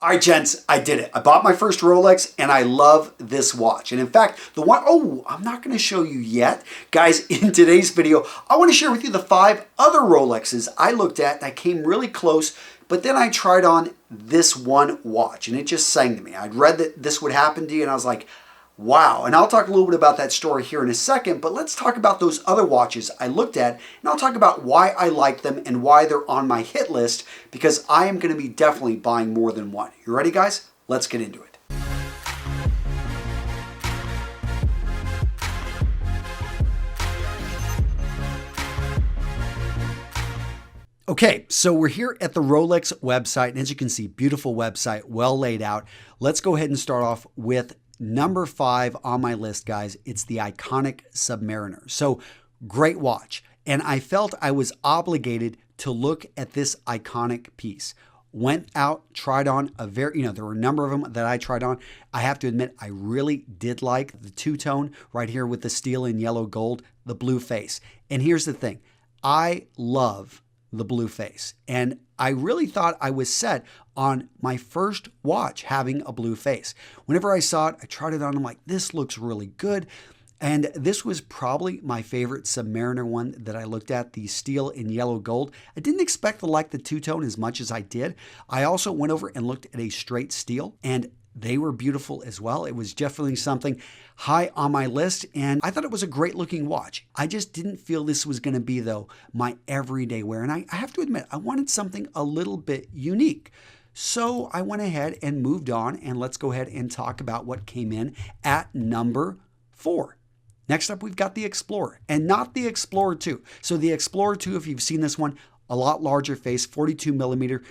All right, gents, I did it. I bought my first Rolex and I love this watch. And in fact, the one, I'm not gonna show you yet. Guys, in today's video, I wanna share with you the 5 other Rolexes I looked at that came really close, but then I tried on this one watch and it just sang to me. I'd read that this would happen to you and I was like, wow. And I'll talk a little bit about that story here in a second, but let's talk about those other watches I looked at, and I'll talk about why I like them and why they're on my hit list, because I am going to be definitely buying more than one. You ready, guys? Let's get into it. Okay, so we're here at the Rolex website, and as you can see, beautiful website, well laid out. Let's go ahead and start off with number 5 on my list, guys. It's the iconic Submariner. So great watch. And I felt I was obligated to look at this iconic piece. Went out, tried on there were a number of them that I tried on. I have to admit, I really did like the two-tone right here with the steel and yellow gold, the blue face. And here's the thing. I love the blue face. And I really thought I was set on my first watch having a blue face. Whenever I saw it, I tried it on. I'm like, this looks really good. And this was probably my favorite Submariner one that I looked at, the steel and yellow gold. I didn't expect to like the two-tone as much as I did. I also went over and looked at a straight steel, and they were beautiful as well. It was definitely something high on my list, and I thought it was a great looking watch. I just didn't feel this was going to be, though, my everyday wear. And I have to admit, I wanted something a little bit unique. So I went ahead and moved on, and let's go ahead and talk about what came in at number 4. Next up, we've got the Explorer, and not the Explorer 2. So the Explorer 2, if you've seen this one, a lot larger face, 42 millimeter.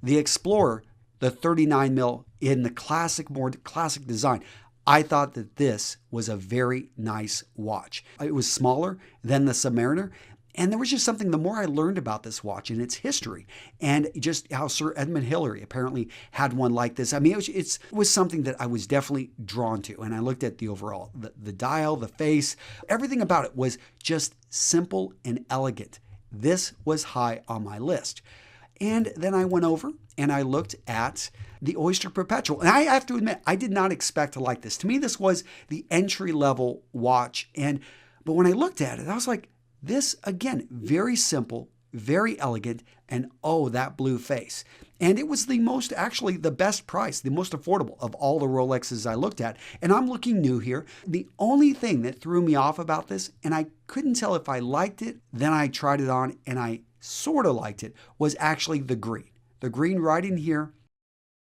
The Explorer, the 39 mil in the more classic design. I thought that this was a very nice watch. It was smaller than the Submariner, and there was just something, the more I learned about this watch and its history, and just how Sir Edmund Hillary apparently had one like this. I mean, it was something that I was definitely drawn to, and I looked at the overall, the dial, the face, everything about it was just simple and elegant. This was high on my list. And then I went over and I looked at the Oyster Perpetual. And I have to admit, I did not expect to like this. To me, this was the entry-level watch. But when I looked at it, I was like, this, again, very simple, very elegant, and oh, that blue face. And it was actually the best price, the most affordable of all the Rolexes I looked at. And I'm looking new here. The only thing that threw me off about this, and I couldn't tell if I liked it, then I tried it on and I sort of liked it, was actually the green. The green right in here,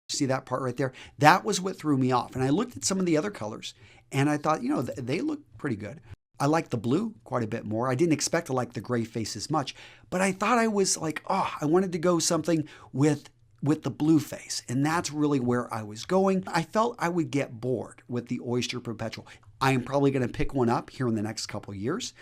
see that part right there? That was what threw me off. And I looked at some of the other colors and I thought, they look pretty good. I like the blue quite a bit more. I didn't expect to like the gray face as much, but I thought I was like, I wanted to go something with the blue face. And that's really where I was going. I felt I would get bored with the Oyster Perpetual. I am probably going to pick one up here in the next couple of years.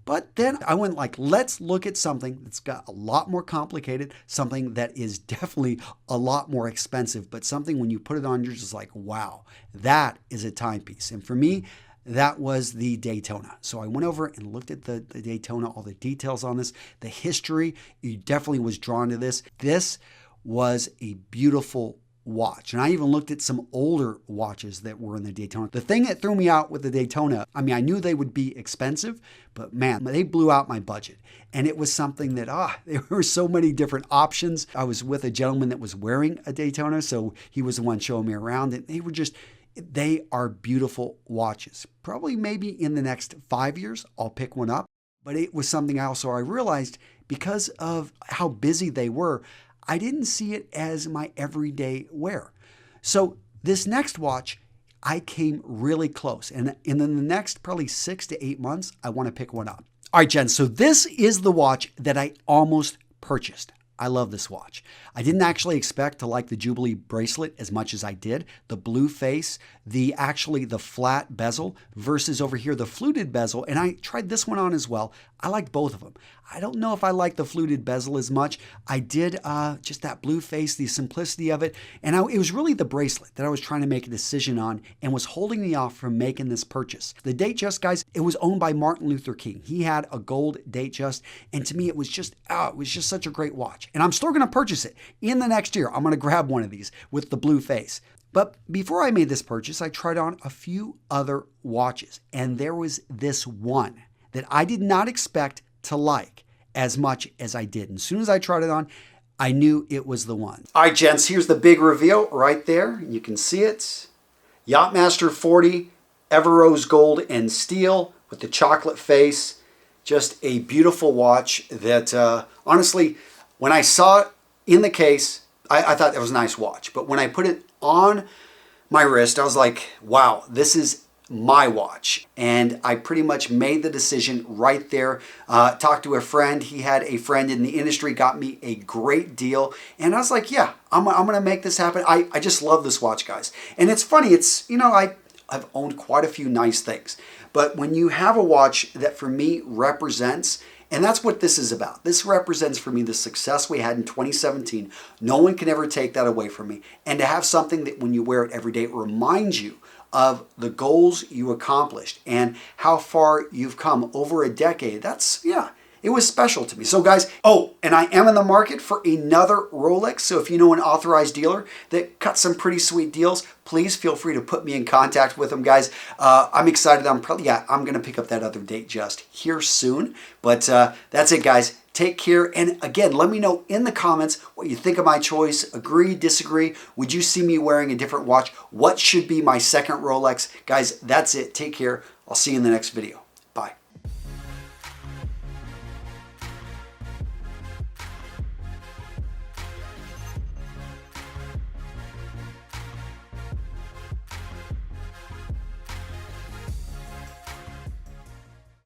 But then I went like, let's look at something that's got a lot more complicated, something that is definitely a lot more expensive, but something when you put it on, you're just like, wow, that is a timepiece. And for me, that was the Daytona. So I went over and looked at the Daytona, all the details on this, the history. You definitely was drawn to this. This was a beautiful watch. And I even looked at some older watches that were in the Daytona. The thing that threw me out with the Daytona, I mean, I knew they would be expensive, but man, they blew out my budget. And it was something that, there were so many different options. I was with a gentleman that was wearing a Daytona, so he was the one showing me around, and they are beautiful watches. Probably maybe in the next 5 years, I'll pick one up. But it was something I realized because of how busy they were, I didn't see it as my everyday wear. So this next watch, I came really close. And in the next probably 6 to 8 months, I want to pick one up. All right, Jen, so this is the watch that I almost purchased. I love this watch. I didn't actually expect to like the Jubilee bracelet as much as I did. The blue face, the flat bezel versus over here, the fluted bezel. And I tried this one on as well. I liked both of them. I don't know if I like the fluted bezel as much. I did just that blue face, the simplicity of it. And it was really the bracelet that I was trying to make a decision on and was holding me off from making this purchase. The Datejust, guys, it was owned by Martin Luther King. He had a gold Datejust. And to me, it was just such a great watch. And I'm still going to purchase it in the next year. I'm going to grab one of these with the blue face. But before I made this purchase, I tried on a few other watches. And there was this one that I did not expect to like as much as I did. And as soon as I tried it on, I knew it was the one. All right, gents, here's the big reveal right there. You can see it. Yacht-master 40, Ever-Rose gold and steel with the chocolate face. Just a beautiful watch that, honestly, when I saw it in the case, I thought that was a nice watch. But when I put it on my wrist, I was like, wow, this is my watch. And I pretty much made the decision right there. Talked to a friend. He had a friend in the industry, got me a great deal. And I was like, yeah, I'm going to make this happen. I just love this watch, guys. And it's funny. It's, I've owned quite a few nice things. But when you have a watch that for me represents, and that's what this is about. This represents for me the success we had in 2017. No one can ever take that away from me. And to have something that when you wear it every day, it reminds you of the goals you accomplished and how far you've come over a decade. It was special to me. So guys, and I am in the market for another Rolex. So if you know an authorized dealer that cuts some pretty sweet deals, please feel free to put me in contact with them, guys. I'm excited. I'm going to pick up that other Datejust here soon. But that's it, guys. Take care. And again, let me know in the comments what you think of my choice. Agree, disagree? Would you see me wearing a different watch? What should be my second Rolex? Guys, that's it. Take care. I'll see you in the next video.